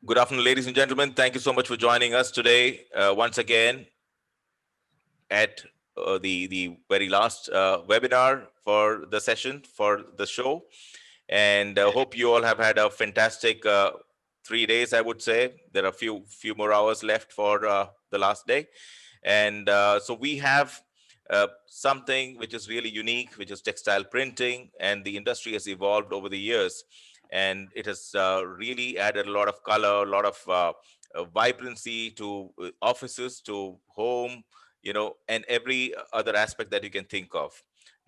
Good afternoon, ladies and gentlemen. Thank you so much for joining us today once again at the very last webinar for the session for the show. And hope you all have had a fantastic 3 days. I would say there are few more hours left for the last day, and so we have something which is really unique, which is textile printing, and the industry has evolved over the years, and it has really added a lot of color, a lot of vibrancy to offices, to home, and every other aspect that you can think of.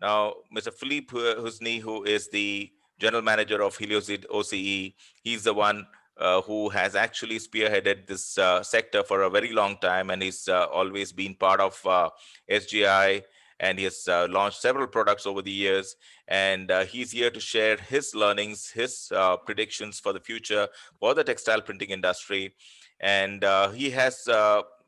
Now, Mr. Philippe Husni, who is the general manager of Helios OCE, he's the one who has actually spearheaded this sector for a very long time, and he's always been part of SGI, and he has launched several products over the years. And he's here to share his learnings, his predictions for the future for the textile printing industry. And he has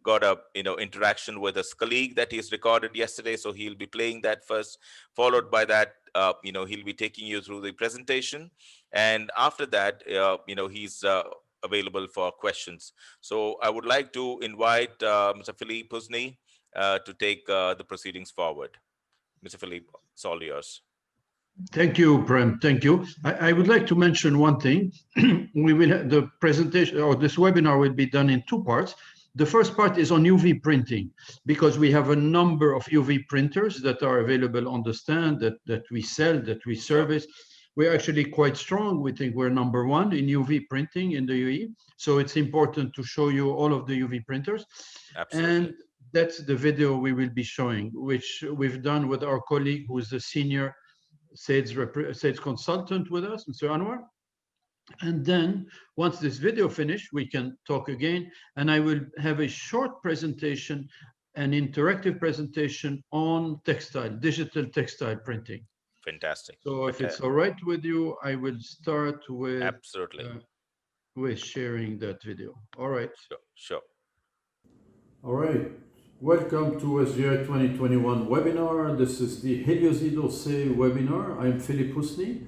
got a interaction with his colleague that he's recorded yesterday, so he'll be playing that first, followed by that he'll be taking you through the presentation, and after that he's available for questions. So I would like to invite Mr. Philippe Husni to take the proceedings forward. Mr. Philippe, it's all yours. Thank you, Prem. Thank you. I would like to mention one thing. We will have the presentation, or this webinar will be done in two parts. The first part is on UV printing, because we have a number of UV printers that are available on the stand that we sell, that we service. We're actually quite strong. We think we're number one in UV printing in the UAE. So it's important to show you all of the UV printers. Absolutely. And that's the video we will be showing, which we've done with our colleague who is the senior sales consultant with us, Mr. Anwar. And then once this video finished, we can talk again, and I will have a short presentation, an interactive presentation on digital textile printing. Fantastic. So if it's all right with you, I will start with absolutely with sharing that video. All right. Sure. All right. Welcome to SGI 2021 webinar. This is the Helios OCE webinar. I'm Philippe Husni,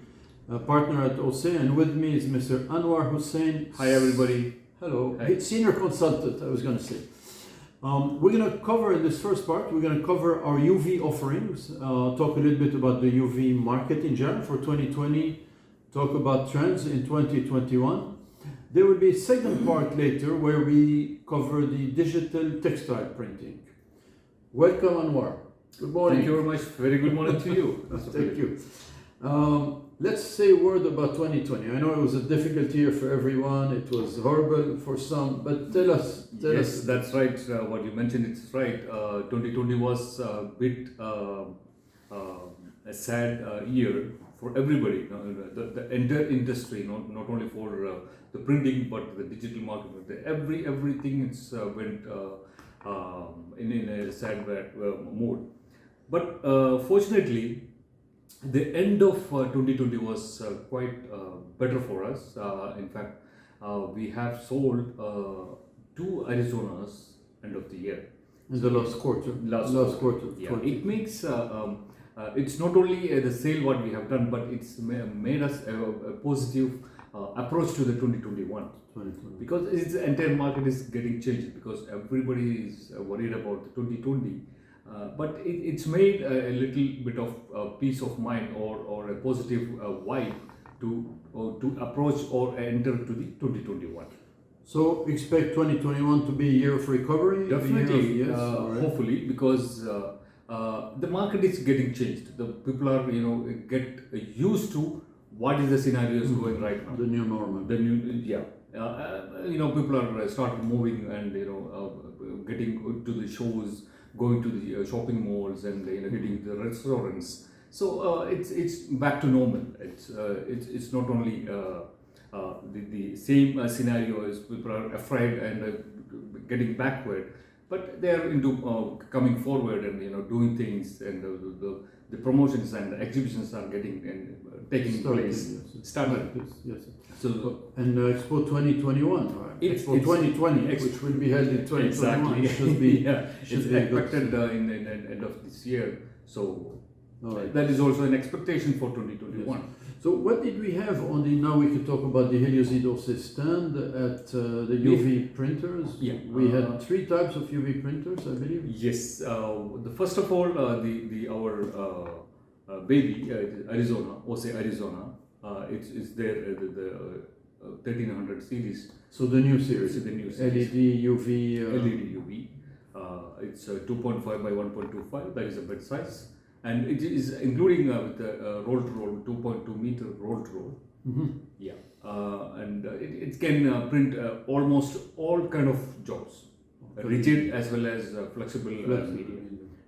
a partner at OCE, and with me is Mr. Anwar Hussain. Hi, everybody. Hello. Hi. Senior consultant, I was going to say. We're going to cover in this first part, we're going to cover our UV offerings, talk a little bit about the UV market in general for 2020, talk about trends in 2021. There will be a second part later where we cover the digital textile printing. Welcome, Anwar. Good morning. Thank you very much. Very good morning to you. Thank you. Let's say a word about 2020. I know it was a difficult year for everyone. It was horrible for some, but tell us. Yes, that's right. What you mentioned, it's right. 2020 was a bit a sad year for everybody. The entire industry, not only for the printing, but the digital market. Everything went in a sad mode. But fortunately, the end of 2020 was quite better for us. In fact, we have sold 2 Arizonas end of the year. In the last quarter. Last quarter. Yeah. It makes it's not only the sale what we have done, but it's made us a positive approach to the 2021. Because the entire market is getting changed, because everybody is worried about the 2020. But it's made a little bit of peace of mind or a positive vibe to approach or enter to the 2021. So expect 2021 to be a year of recovery? Definitely, hopefully, because the market is getting changed. The people are, get used to what is the scenario is going right now. The new normal. People are start moving and getting to the shows, going to the shopping malls, and getting to the restaurants. So it's back to normal. It's not only the same scenario as people are afraid and getting backward, but they are into coming forward and doing things, and the promotions and the exhibitions are getting and taking place. Started. Yes. So and Expo 2021, right? Expo 2020, which will be held in 2021, exactly. should be should be expected in the end of this year. So that is also an expectation for 2021. So what did we have on the, now we can talk about the Helioside OCE stand at the UV printers. Yeah. We had 3 types of UV printers, I believe. Yes. The first of all, our baby Arizona, OCE Arizona. It's there the 1300 series. So the new series. It's the new series. LED UV. LED UV. It's 2.5 by 1.25. That is a bed size, and it is including with the roll to roll 2.2 meter roll to roll. Yeah, and it can print almost all kind of jobs, rigid as well as flexible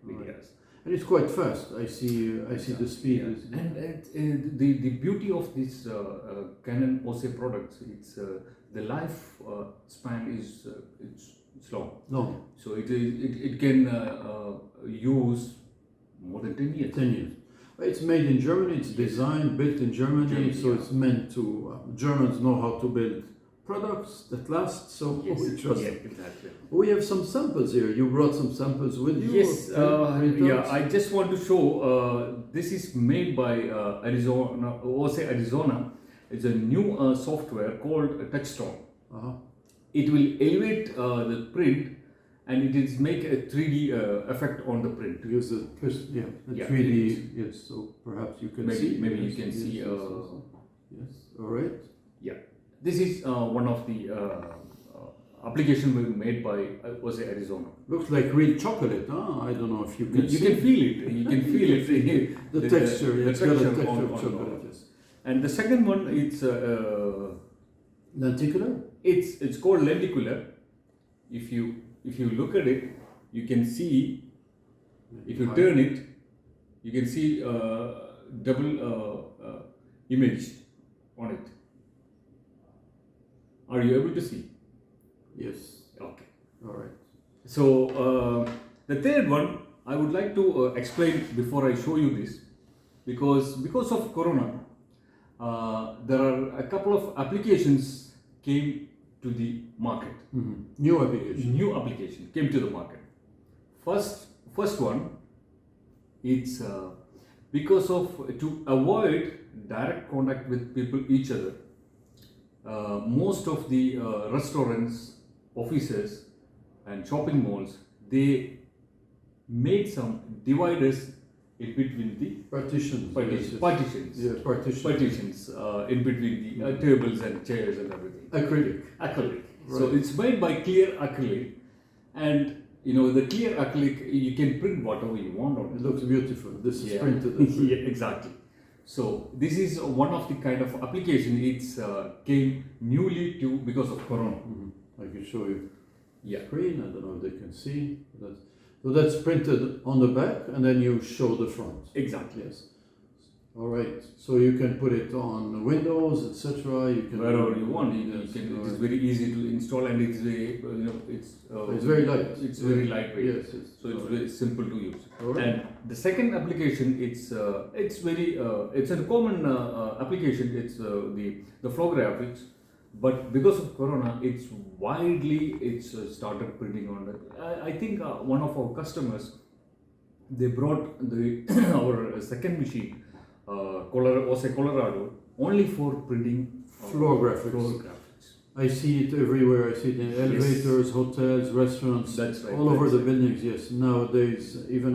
medias. And it's quite fast. I see the speed. Yeah. And the beauty of this Canon OCE products, it's the life span is it's long. No, So it can use more than 10 years. 10 years. It's made in Germany. It's designed, built in Germany. So it's meant to. Germans know how to build products that last. So Yes. we trust. Yeah, them. exactly. We have some samples here. You brought some samples with you. Yes, printouts? yeah. I just want to show. This is made by Arizona, OCE Arizona. It's a new software called Touchstone. Uh-huh. It will elevate the print, and it is make a 3D effect on the print. Use the Yeah, 3D. Yes. So perhaps you can see. Maybe you Yes, can yes, see. yes, yes. All right. Yeah, this is one of the application made by OCE Arizona. Looks like real chocolate, huh? I don't know if you can You see. can feel it. You can feel it. The texture, the it's got a texture on of chocolate, yes. And the second one, it's Lenticular? it's called lenticular. If you look at it, you can see. If you turn it, you can see double image on it. Are you able to see? Yes. Okay. All right. So the third one, I would like to explain before I show you this, because of Corona, there are a couple of applications came to the market. New application. New application came to the market. First one, it's because of to avoid direct contact with people each other. Most of the restaurants, offices, and shopping malls, they made some dividers in between the Partitions. partitions. Yes, partitions. Partitions in between the tables and chairs and everything. Acrylic. Right. So it's made by clear acrylic, and you know the clear acrylic you can print whatever you want on It it. looks beautiful. This is Yeah. printed. Yeah, exactly. So this is one of the kind of application. It's came newly to because of Corona. I can show you Yeah. screen. I don't know if they can see. So that's printed on the back, and then you show the front. Exactly. Yes. All right. So you can put it on windows, etc. You can Wherever you want, Yes, it all is right. very easy to install, and it's very, It's very light. It's very lightweight. Yes. Yes. So it's All very simple to use. All right. And the second application, it's very it's a common application. It's the flow graphics, but because of Corona, it's widely started printing on it. I think one of our customers, they brought the our second machine, OCE Colorado, only for printing Floor graphics. Floor graphics. I see it everywhere. I see it in elevators, hotels, restaurants, That's right. all over That's the right. buildings. Yes, nowadays even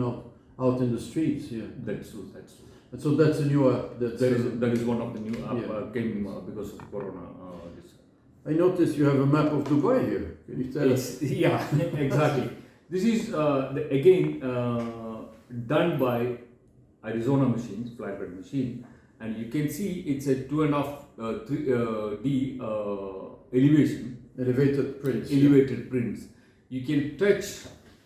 out in the streets. Yeah, That's true. That's true. and so that's a new app. That is one of the new app Yeah. came because of Corona. I noticed you have a map of Dubai here. Can you tell us? Yeah, exactly. This is again done by Arizona machines, flatbed machine, and you can see it's a 2.5 D elevation, Elevated prints. elevated prints. You can touch,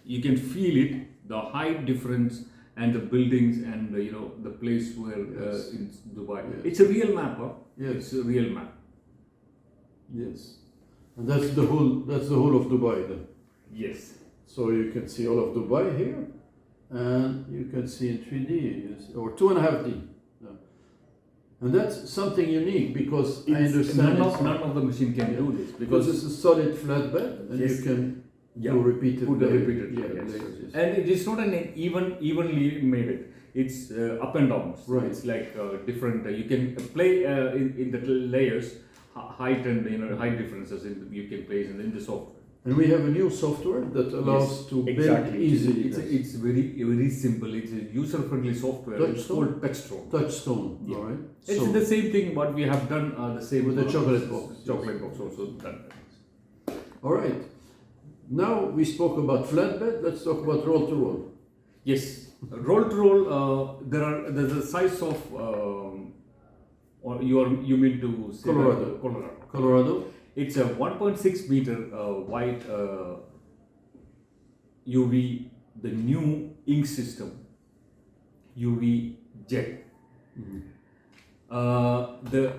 you can feel it, the height difference, and the buildings, and the place where Yes. in Dubai. Yes. It's a real map, huh? Yes. It's a real map. Yes, and that's the whole of Dubai then. Yes. So you can see all of Dubai here, and you can see in 3D, yes, or 2.5D. Yeah. And that's something unique because I understand None of the machine can do this because because it's a solid flatbed, and Yes. you can yeah, do repeated put a layer- repeated yeah, layers. layers, yes. And it is not an evenly made it. it's up and down. So Right. it's like different. You can play in the layers, height and height differences. You can place in the software. And we have a new software that allows to build easily. It's very simple. It's a user-friendly software. It's called Touchstone. Touchstone, Yeah. all right. It's So, the same thing what we have done. The same with the chocolate box. Chocolate box also done. all right. Now we spoke about flatbed. Let's talk about roll to roll. Yes, roll to roll. There's a size of or you mean to say Colorado. Colorado. Colorado. It's a 1.6 meter wide UV, the new ink system, UV jet. The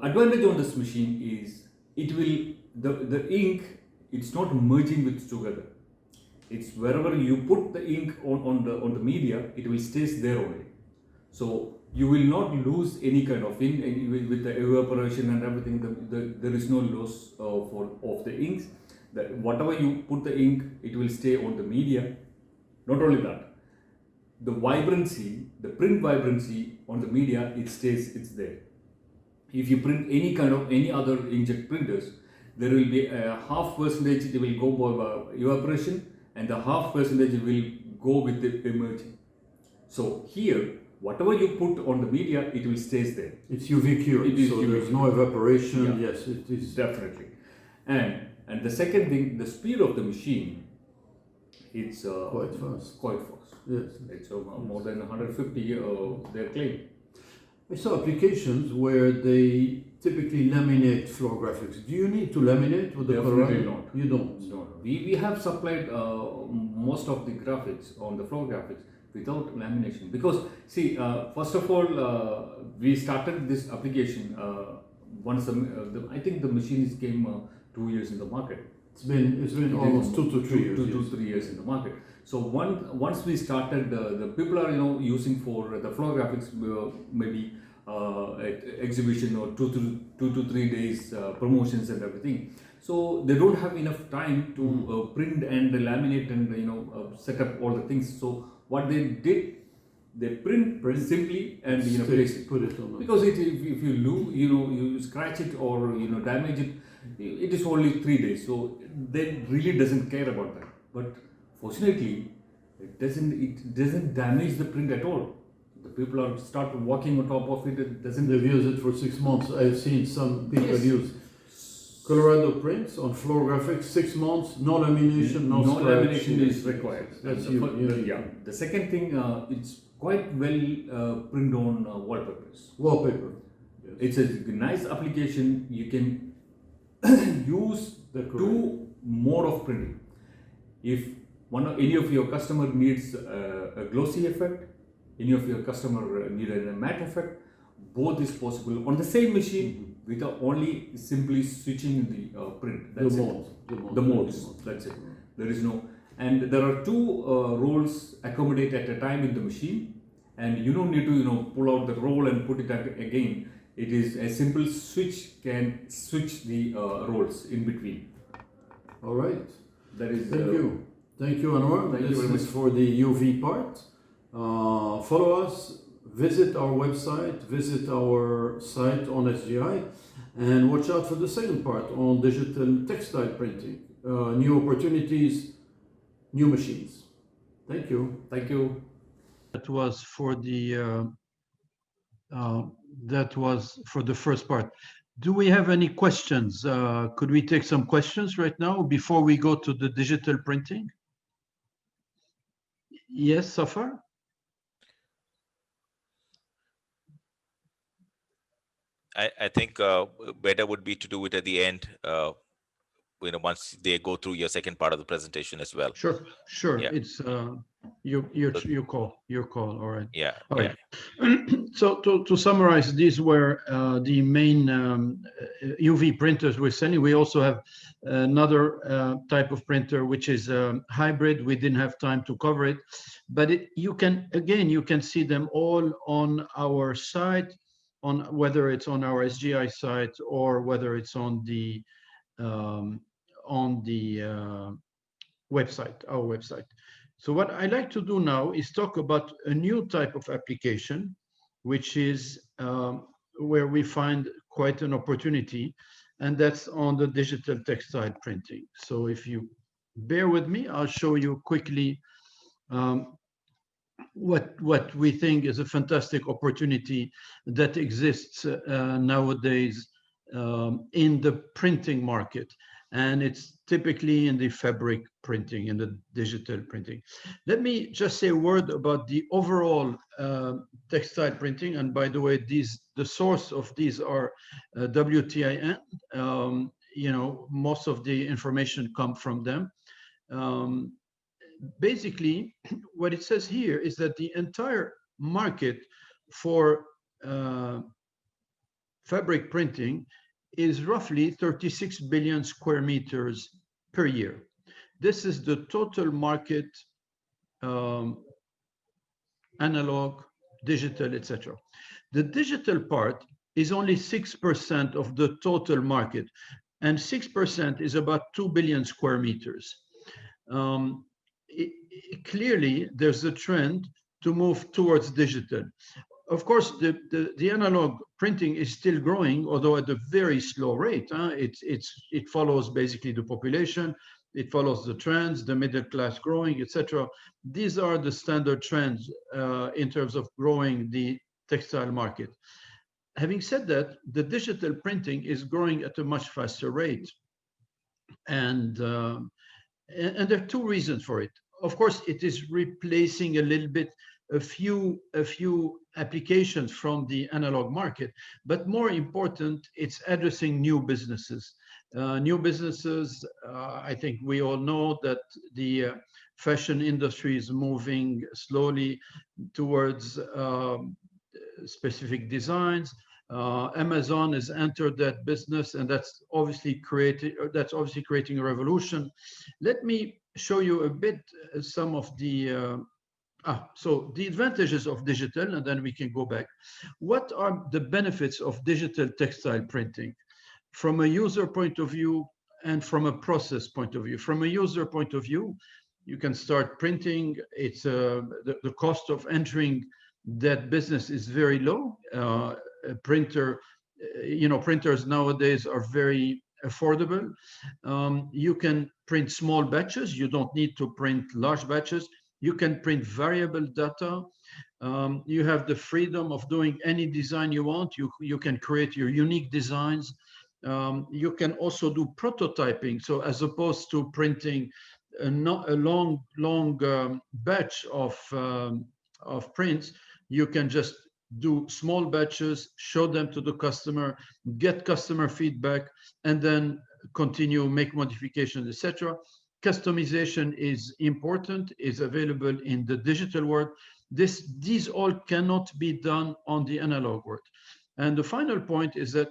advantage on this machine is it will the ink, it's not merging with together. It's wherever you put the ink on the media, it will stays there only. So you will not lose any kind of ink with the evaporation and everything. There is no loss of the inks. Whatever you put the ink, it will stay on the media. Not only that, the vibrancy, the print vibrancy on the media, it's there. If you print any other inkjet printers, there will be a %, it will go by evaporation, and the % will go with the emerging. So here, whatever you put on the media, it will stays there. It's UV cured, so UV there's no evaporation. Yeah. Yes, it is. Definitely. And the second thing, the speed of the machine, it's Quite fast. Quite fast. Yes. It's more than 150, their claim. I saw applications where they typically laminate floor graphics. Do you need to laminate with the Definitely Colorado? not. You don't. No. We have supplied most of the graphics on the floor graphics without lamination, because see, first of all, we started this application once I think the machines came 2 years in the market. It's been almost 2 to 3 years. 2 to 3 years in the market. So once we started, the people are using for the floor graphics maybe at exhibition or 2 to 3 days promotions and everything. So they don't have enough time to print and laminate and set up all the things. So what they did, they print simply and place it. Put it on. Because if you lose, you scratch it or damage it, it is only 3 days. So they really doesn't care about that. But fortunately, it doesn't damage the print at all. The people are start walking on top of it. It doesn't. They've used it for 6 months. I've seen some people Yes. use Colorado prints on floor graphics, 6 months, no lamination, no scratch. lamination is required. That's Yeah. The second thing, it's quite well print on wallpapers. Wallpaper. Yes. It's a nice application. You can use the Correct. 2 mode of printing. If any of your customer needs a glossy effect, any of your customer need a matte effect, both is possible on the same machine without only simply switching the print. That's The it. mold. The modes. That's it. There is no, and there are 2 rolls accommodate at a time in the machine, and you don't need to pull out the roll and put it again. It is a simple switch can switch the rolls in between. All right. That is. Thank you. Thank you, Anwar. Thank you This very is much. for the UV part. Follow us, visit our website, visit our site on SGI, and watch out for the second part on digital textile printing. New opportunities, new machines. Thank you. Thank you. That was for the first part. Do we have any questions? Could we take some questions right now before we go to the digital printing? Yes, Safar? I think better would be to do it at the end, once they go through your second part of the presentation as well. Sure. Yeah. It's your call. All right. Yeah. All right. So to summarize, these were the main UV printers we're sending. We also have another type of printer, which is hybrid. We didn't have time to cover it, but you can see them all on our site, on whether it's on our SGI site or whether it's on the website, our website. So what I like to do now is talk about a new type of application, which is where we find quite an opportunity, and that's on the digital textile printing. So if you bear with me, I'll show you quickly um, what we think is a fantastic opportunity that exists nowadays in the printing market. And it's typically in the fabric printing, in the digital printing. Let me just say a word about the overall textile printing. And by the way, the source of these are WTIN. Most of the information come from them. Um, Basically, what it says here is that the entire market for uh, fabric printing is roughly 36 billion square meters per year. This is the total market, um, analog, digital, etc. The digital part is only 6% of the total market, and 6% is about 2 billion square meters. Um, Clearly, there's a trend to move towards digital. Of course, the analog printing is still growing, although at a very slow rate. It follows basically the population, it follows the trends, the middle class growing, etc. These are the standard trends in terms of growing the textile market. Having said that, the digital printing is growing at a much faster rate. And there are two reasons for it. Of course, it is replacing a little bit a few applications from the analog market, but more important, it's addressing new businesses. New businesses, I think we all know that the fashion industry is moving slowly towards specific designs. Amazon has entered that business, and that's obviously creating a revolution. Let me show you a bit some of the so the advantages of digital, and then we can go back. What are the benefits of digital textile printing from a user point of view and from a process point of view? From a user point of view, you can start printing. It's the cost of entering that business is very low. A printer, printers nowadays are very affordable. You can print small batches. You don't need to print large batches. You can print variable data. You have the freedom of doing any design you want. You can create your unique designs. You can also do prototyping. So as opposed to printing a long batch of prints, you can just do small batches, show them to the customer, get customer feedback, and then continue, make modifications, etc. Customization is important, is available in the digital world. These all cannot be done on the analog world. And the final point is that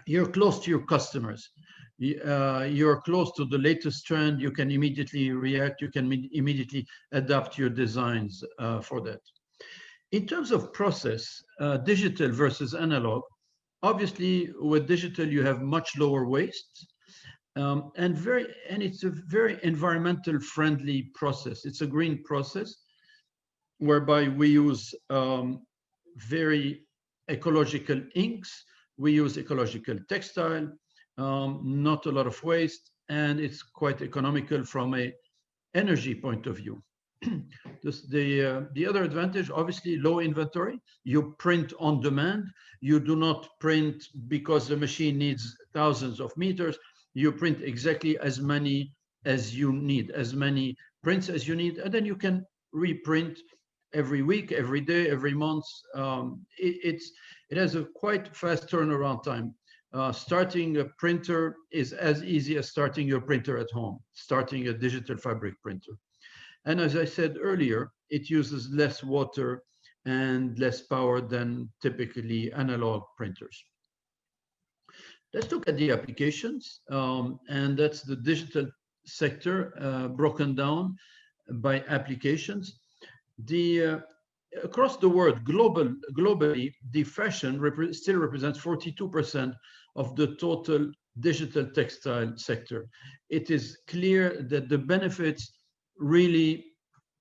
you're close to your customers. You're close to the latest trend. You can immediately react. You can immediately adapt your designs for that. In terms of process, digital versus analog, obviously with digital you have much lower waste, and it's a very environmental friendly process. It's a green process whereby we use very ecological inks, we use ecological textile, not a lot of waste, and it's quite economical from a energy point of view. The other advantage, obviously, low inventory. You print on demand. You do not print because the machine needs thousands of meters. You print exactly as many as you need, as many prints as you need, and then you can reprint every week, every day, every month. It has a quite fast turnaround time. Starting a printer is as easy as starting your printer at home, starting a digital fabric printer. And as I said earlier, it uses less water and less power than typically analog printers. Let's look at the applications, and that's the digital sector broken down by applications. Across the world, globally, the fashion still represents 42% of the total digital textile sector. It is clear that the benefits really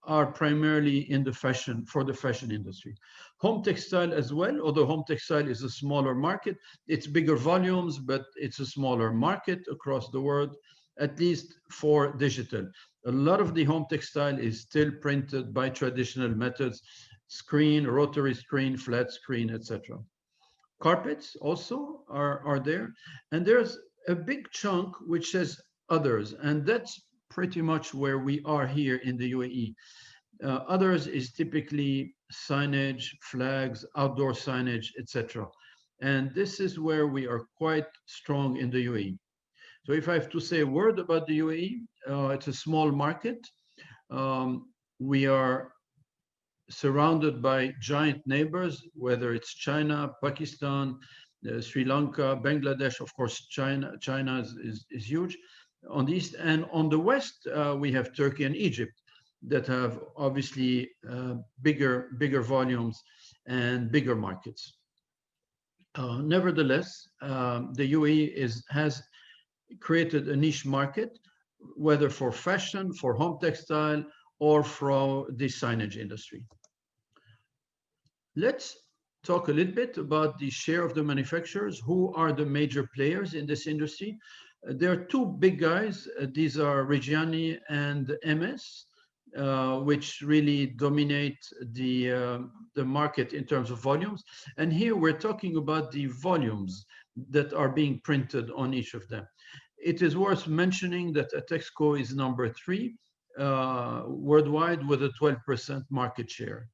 are primarily in the fashion, for the fashion industry. Home textile as well, although home textile is a smaller market, it's bigger volumes, but it's a smaller market across the world, at least for digital. A lot of the home textile is still printed by traditional methods, screen, rotary screen, flat screen, etc. Carpets also are there. And there's a big chunk which says others, and that's pretty much where we are here in the UAE. Others is typically signage, flags, outdoor signage, etc. And this is where we are quite strong in the UAE. So if I have to say a word about the UAE, it's a small market. We are surrounded by giant neighbors, whether it's China, Pakistan, Sri Lanka, Bangladesh. Of course, China is huge on the east, and on the west we have Turkey and Egypt that have obviously bigger volumes and bigger markets. Nevertheless, the UAE has created a niche market, whether for fashion, for home textile, or for the signage industry. Let's talk a little bit about the share of the manufacturers. Who are the major players in this industry? There are two big guys. These are Reggiani and MS, which really dominate the market in terms of volumes. And here we're talking about the volumes that are being printed on each of them. It is worth mentioning that Atexco is number 3 worldwide with a 12% market share.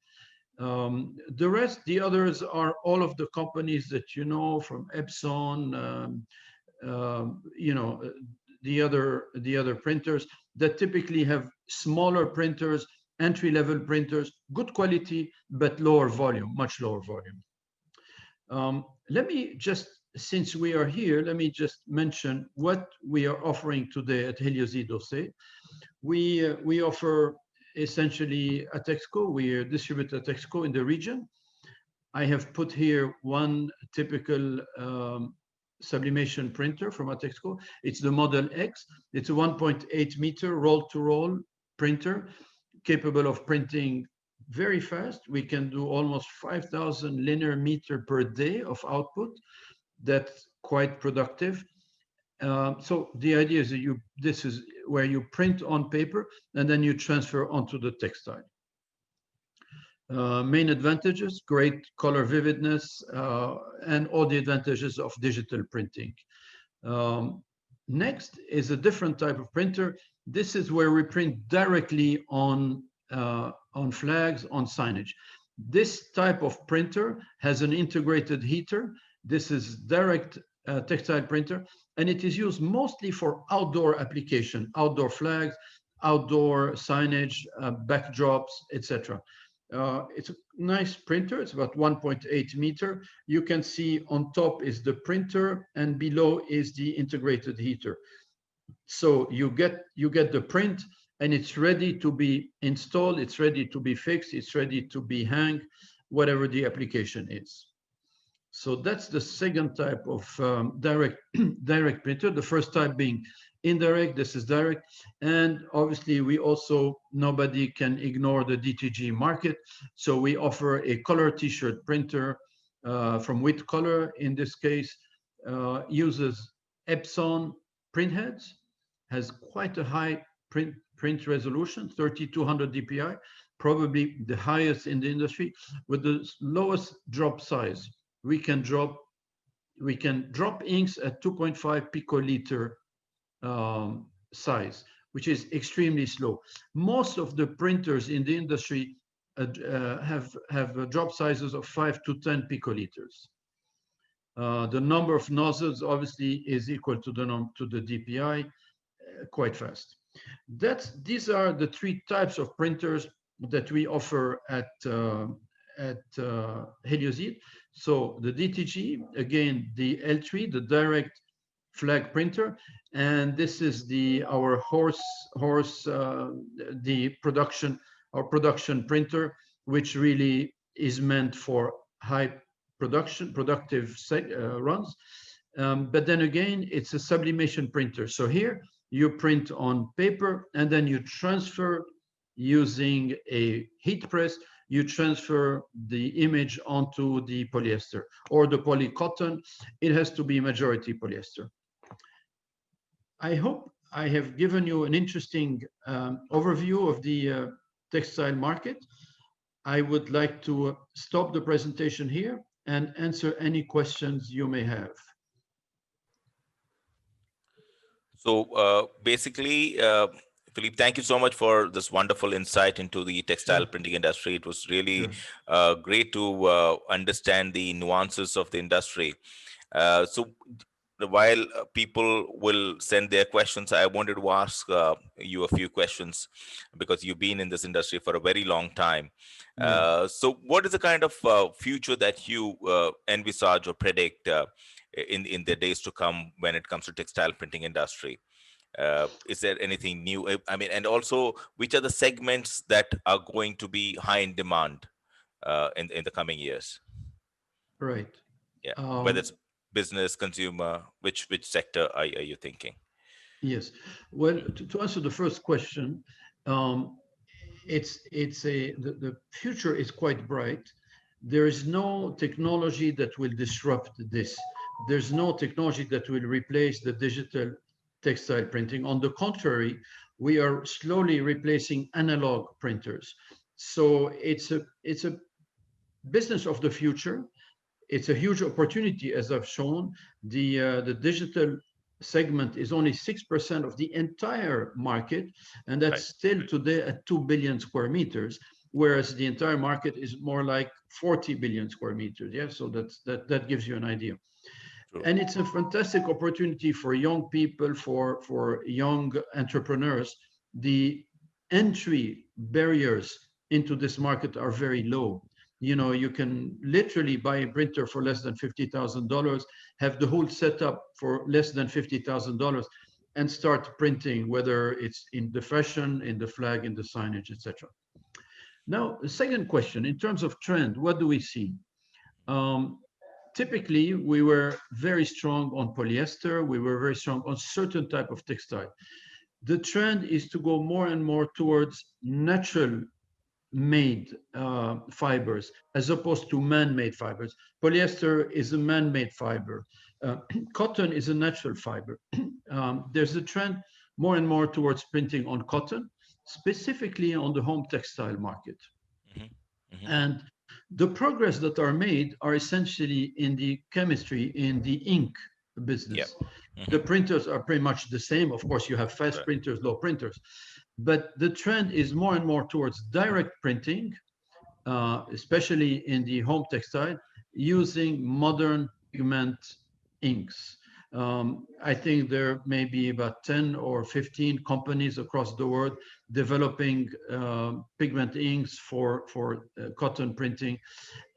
The rest, the others, are all of the companies that you know, from Epson, you know, the other printers that typically have smaller printers, entry-level printers, good quality, but lower volume, much lower volume. Let me just, since we are here, let me just mention what we are offering today at Helioside OCE. We offer essentially Atexco. We distribute Atexco in the region. I have put here one typical sublimation printer from Atexco. It's the Model X. It's a 1.8 meter roll-to-roll printer capable of printing very fast. We can do almost 5,000 linear meter per day of output. That's quite productive. So the idea is that this is where you print on paper and then you transfer onto the textile. Main advantages: great color vividness, and all the advantages of digital printing. Next is a different type of printer. This is where we print directly on flags, on signage. This type of printer has an integrated heater. This is direct textile printer, and it is used mostly for outdoor application, outdoor flags, outdoor signage, backdrops, etc. It's a nice printer. It's about 1.8 meter. You can see on top is the printer and below is the integrated heater. So you get the print and it's ready to be installed. It's ready to be fixed. It's ready to be hung, whatever the application is. So that's the second type of direct printer. The first type being indirect. This is direct. And obviously we also, nobody can ignore the DTG market. So we offer a color t-shirt printer from With Color. In this case, uses Epson printheads, has quite a high print resolution, 3200 dpi, probably the highest in the industry, with the lowest drop size. We can drop inks at 2.5 picoliter size, which is extremely slow. Most of the printers in the industry have drop sizes of 5 to 10 picoliters. The number of nozzles obviously is equal to the DPI, quite fast. These are the three types of printers that we offer at Helioside. So the DTG, again, the L3, the direct flag printer, and this is our production printer, which really is meant for high productive runs. But then again, it's a sublimation printer. So here you print on paper, and then you transfer using a heat press, you transfer the image onto the polyester or the polycotton. It has to be majority polyester. I hope I have given you an interesting overview of the textile market. I would like to stop the presentation here and answer any questions you may have. So basically, Philippe, thank you so much for this wonderful insight into the textile Sure, printing industry. It was really sure. great to understand the nuances of the industry. So while people will send their questions, I wanted to ask you a few questions because you've been in this industry for a very long time. Yeah, So what is the kind of future that you envisage or predict in the days to come when it comes to textile printing industry? Is there anything new? I mean, and also, which are the segments that are going to be high in demand in the coming years? right. Yeah, whether Um, it's business, consumer, which sector are you thinking? yes. Well, to answer the first question, um, the future is quite bright. There is no technology that will disrupt this. There's no technology that will replace the digital textile printing. On the contrary, we are slowly replacing analog printers. So it's a business of the future. It's a huge opportunity, as I've shown. The digital segment is only 6% of the entire market, and that's Right. still today at 2 billion square meters, whereas the entire market is more like 40 billion square meters. Yeah, so that gives you an idea. True. And it's a fantastic opportunity for young people, for young entrepreneurs. The entry barriers into this market are very low. You know, you can literally buy a printer for less than $50,000, have the whole setup for less than $50,000, and start printing, whether it's in the fashion, in the flag, in the signage, etc. Now, the second question, in terms of trend, what do we see? Um, Typically, we were very strong on polyester. We were very strong on certain type of textile. The trend is to go more and more towards natural made fibers as opposed to man-made fibers. Polyester is a man-made fiber. Cotton is a natural fiber. There's a trend more and more towards printing on cotton, specifically on the home textile market. Hmm. Hmm. And the progress that are made are essentially in the chemistry, in the ink Yeah. business. Hmm. The printers are pretty much the same. Of course, you have fast Right. printers, low printers, but the trend is more and more towards direct printing, especially in the home textile, using modern pigment inks. I think there may be about 10 or 15 companies across the world developing pigment inks for cotton printing.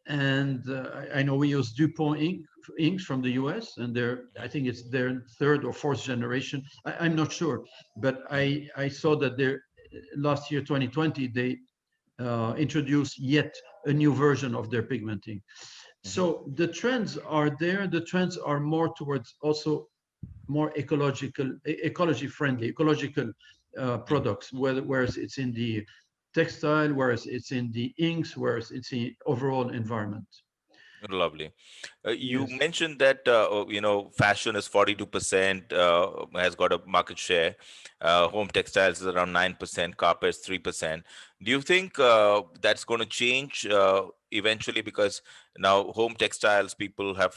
And I know we use DuPont inks from the US, and I think it's their third or fourth generation. I'm not sure, but I saw that last year, 2020, they introduce yet a new version of their pigmenting. Hmm. So the trends are there. The trends are more towards also more ecology friendly, ecological products, whereas it's in the textile, whereas it's in the inks, whereas it's in overall environment. Lovely. You Yes. mentioned that fashion is 42% has got a market share. Home textiles is around 9%, carpets 3%. Do you think that's going to change eventually? Because now home textiles people have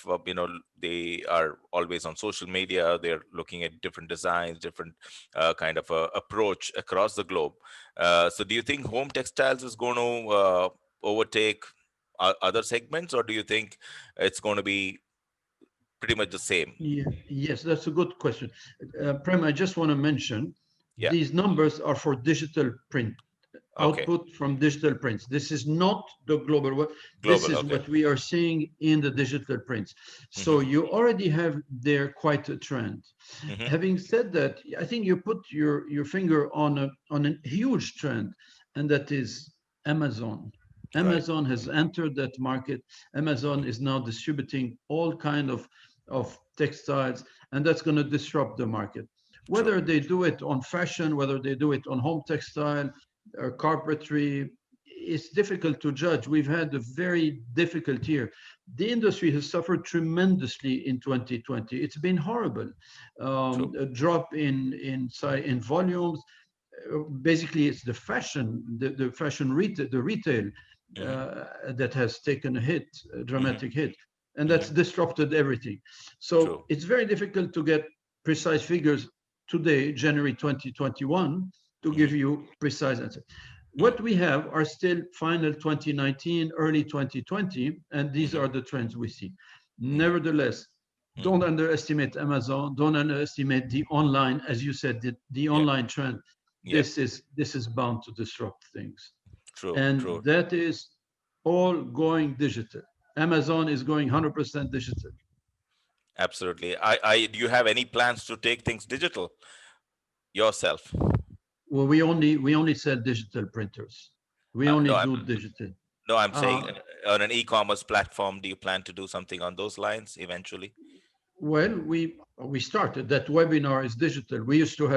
they are always on social media. They're looking at different designs, different kind of approach across the globe. So do you think home textiles is going to overtake other segments, or do you think it's going to be pretty much the same? Yeah, yes, that's a good question. Prem, I just want to mention Yeah. these numbers are for digital print, Okay. output from digital prints. This is not the global world. This Global. is Okay. what we are seeing in the digital prints. So Hmm. you already have there quite a trend. Hmm. Having said that, I think you put your finger on a huge trend, and that is Amazon. Right. Amazon has entered that market. Amazon is now distributing all kind of textiles, and that's going to disrupt the market. True. Whether they do it on fashion, whether they do it on home textile or carpentry, it's difficult to judge. We've had a very difficult year. The industry has suffered tremendously in 2020. It's been horrible. True. A drop in volumes. Basically, it's the fashion, the fashion retail, the retail Hmm. that has taken a hit, a Hmm. dramatic hit, and that's Hmm. disrupted everything. True. So it's very difficult to get precise figures today, January 2021, to give Hmm. you precise answer. Hmm. What we have are still final 2019, early 2020, and these Hmm. are the trends we see. Hmm. Nevertheless, don't underestimate Amazon. Don't underestimate the online, as you said, the Yeah. online trend. Yeah. This is bound to disrupt things, True. and True. that is all going digital. Amazon is going 100% digital. Absolutely. I do you have any plans to take things digital yourself? Well, we only sell digital printers. We No, only do digital. no, I'm saying Uh, on an e-commerce platform, do you plan to do something on those lines eventually? Well, we started that webinar is digital. We used to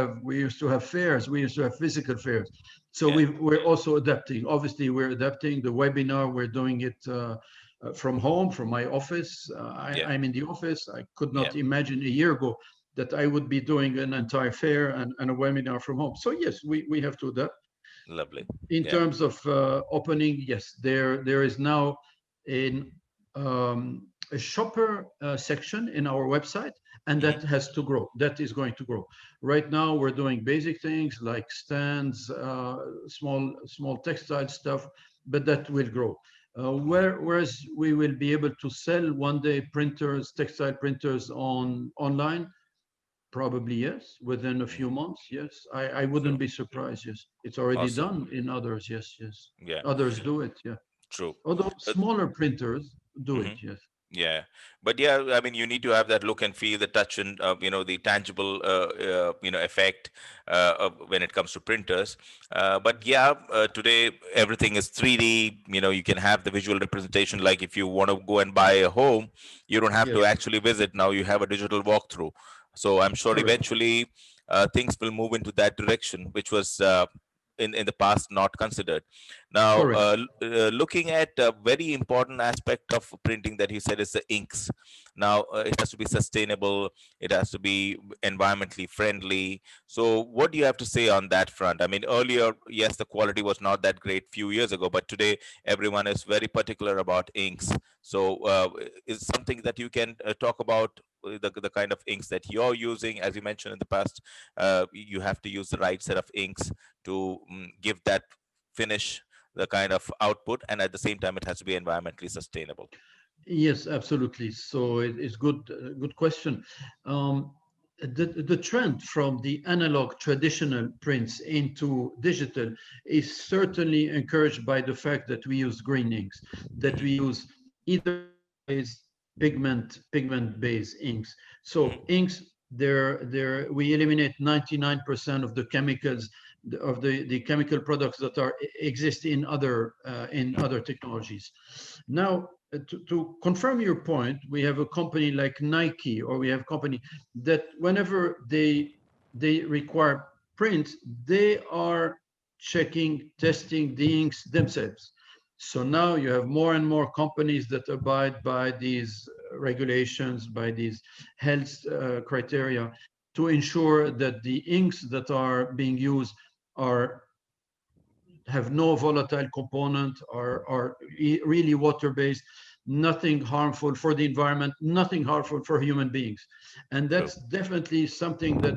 have fairs. We used to have physical fairs. So Yeah. we're also adapting. Obviously, we're adapting the webinar. We're doing it from home, from my office. Yeah. I'm in the office. I could Yeah. not imagine a year ago that I would be doing an entire fair and a webinar from home. So yes, we have to adapt. Lovely. In Yeah. terms of opening, yes, there is now in a shopper section in our website, and Hmm. that has to grow. That is going to grow. Right now, we're doing basic things like stands, small textile stuff, but that will grow. Whereas we will be able to sell one day printers, textile printers online. Probably yes. Within a few Hmm. months, yes. I wouldn't True. be surprised. Yes, it's already Awesome. done in others. Yes, yes. Yeah. Others do it. Yeah. True. Although Uh, smaller printers do it. mhm. Yes. Yeah, but yeah, I mean, you need to have that look and feel, the touch, and the tangible, effect when it comes to printers. But yeah, today everything is 3D. You can have the visual representation. Like if you want to go and buy a home, you don't have to Yes. actually visit. Now you have a digital walkthrough. So I'm sure Correct. eventually things will move into that direction, which was in the past not considered. Now, Correct. looking at a very important aspect of printing that you said is the inks. Now, it has to be sustainable, it has to be environmentally friendly. So, what do you have to say on that front? I mean, earlier, yes, the quality was not that great few years ago, but today everyone is very particular about inks. So, is something that you can talk about? The kind of inks that you're using, as you mentioned in the past, you have to use the right set of inks to give that finish, the kind of output, and at the same time it has to be environmentally sustainable. Yes, absolutely. So it's good question. Um, the trend from the analog traditional prints into digital is certainly encouraged by the fact that we use green inks, that we Hmm. use either water-based pigment-based inks. So Hmm. inks, we eliminate 99% of the chemicals of the chemical products that are exist in other technologies. Now, to confirm your point, we have a company like Nike, or we have company that whenever they require print, they are checking, testing the inks themselves. So now you have more and more companies that abide by these regulations, by these health criteria, to ensure that the inks that are being used are have no volatile component, are really water-based, nothing harmful for the environment, nothing harmful for human beings. And True. that's definitely something that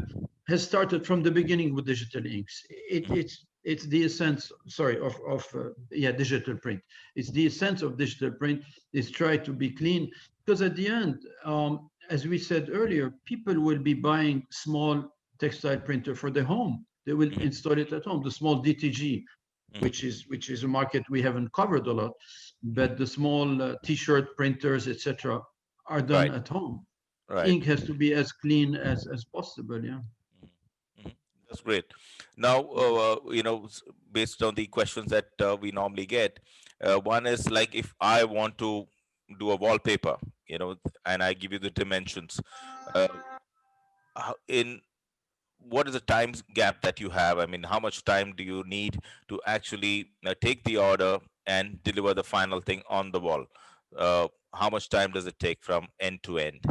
has started from the beginning with digital inks. Hmm. It's the essence, sorry, of digital print. It's the essence of digital print is try to be clean, because at the end, as we said earlier, people will be buying small textile printer for their home. They will Hmm. install it at home, the small DTG, Hmm. which is a market we haven't covered a lot, but the small t-shirt printers, etc., are done Right. at home. Right. Ink has to be as clean as possible. Yeah. Mhm. That's great. Now, based on the questions that we normally get, one is like, if I want to do a wallpaper, and I give you the dimensions, uh, in what is the time gap that you have? I mean, how much time do you need to actually take the order and deliver the final thing on the wall? How much time does it take from end to end,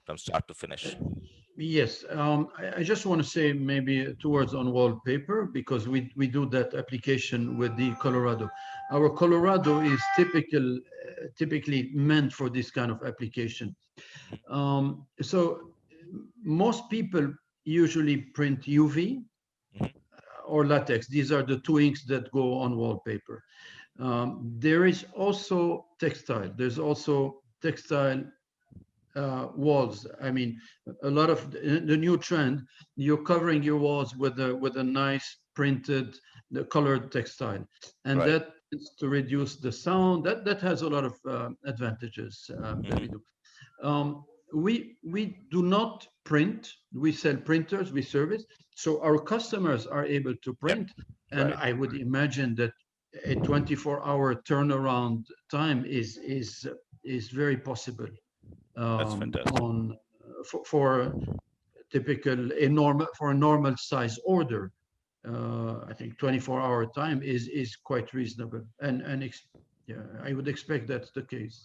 from start to Uh, finish? Yes, I just want to say maybe 2 words on wallpaper because we do that application with the Colorado. Our Colorado is typically meant for this kind of application. Mhm, So most people usually print UV mhm, or latex. These are the two inks that go on wallpaper. There is also textile. There's also textile walls. I mean, a lot of the new trend, you're covering your walls with a nice printed, the colored textile, and right. that is to reduce the sound. That has a lot of advantages that we Mhm, do. We do not print. We sell printers. We service. So our customers are able to yep, print, and right. I would imagine that a 24-hour turnaround time is very possible That's fantastic. on for typical a normal size order. I think 24-hour time is quite reasonable, yeah, I would expect that's the case.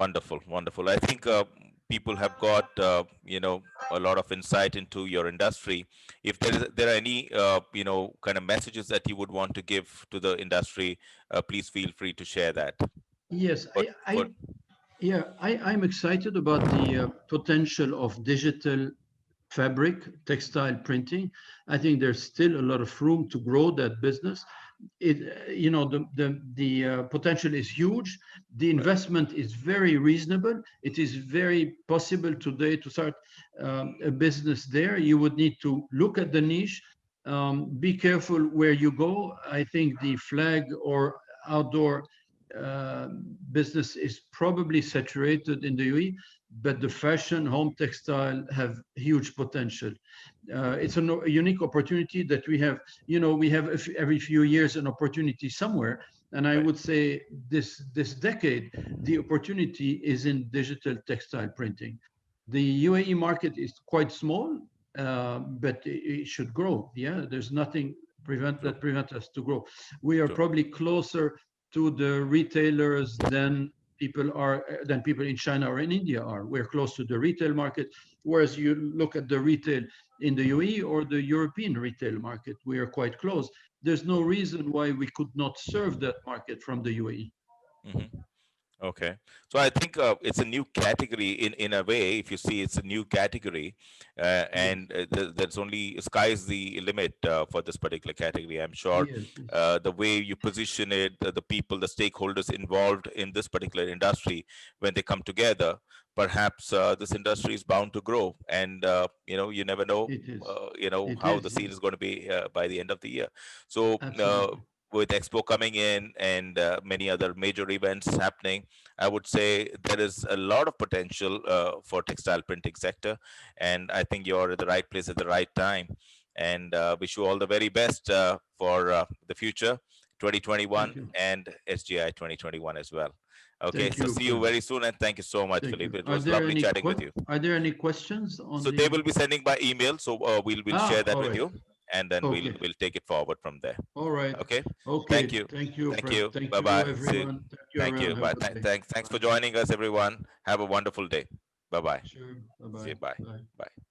Wonderful, wonderful. I think people have got a lot of insight into your industry. If there are any kind of messages that you would want to give to the industry, please feel free to share that. Yes, But for yeah, I'm excited about the potential of digital fabric, textile printing. I think there's still a lot of room to grow that business. The potential is huge. The right, investment is very reasonable. It is very possible today to start a business there. You would need to look at the niche, be careful where you go. I think the flag or outdoor uh, business is probably saturated in the UAE, but the fashion, home textile have huge potential. It's a unique opportunity that we have. We have every few years an opportunity somewhere, and I right, would say this decade the opportunity is in digital textile printing. The UAE market is quite small, but it should grow. Yeah, there's nothing true, prevent us to grow. We are true, probably closer to the retailers than people in China or in India are. We're close to the retail market, whereas you look at the retail in the UAE or the European retail market, we are quite close. There's no reason why we could not serve that market from the UAE. hmm. Okay. So I think it's a new category in a way. If you see, it's a new category, Yes, and there's only sky is the limit for this particular category. I'm sure yes, yes. the way you position it, the people, the stakeholders involved in this particular industry, when they come together, perhaps this industry is bound to grow. And you never know, It is. It how the is, scene yes. is going to be by the end of the year. So. Absolutely. With Expo coming in and many other major events happening, I would say there is a lot of potential for textile printing sector, and I think you're at the right place at the right time. And wish you all the very best for the future, Thank 2021 you. and SGI 2021 as well. Okay, Thank so you, see you Prem. very soon, and thank you so much, Thank Philippe. you. It was lovely chatting with you. Are there any questions on So they the? will be sending by email, so we'll share that All with right. you, and then we'll Okay. we'll take it forward from there. All right. Okay, thank Okay. you. Thank you, Thank Prem. you. Thank Bye you, bye. See you. everyone. Thank you, Thank everyone. you. Have a Bye. good day. Thanks for Bye. joining us, everyone. Have a wonderful day. Bye bye. Sure. See you. Bye-bye. Bye. Bye. Bye.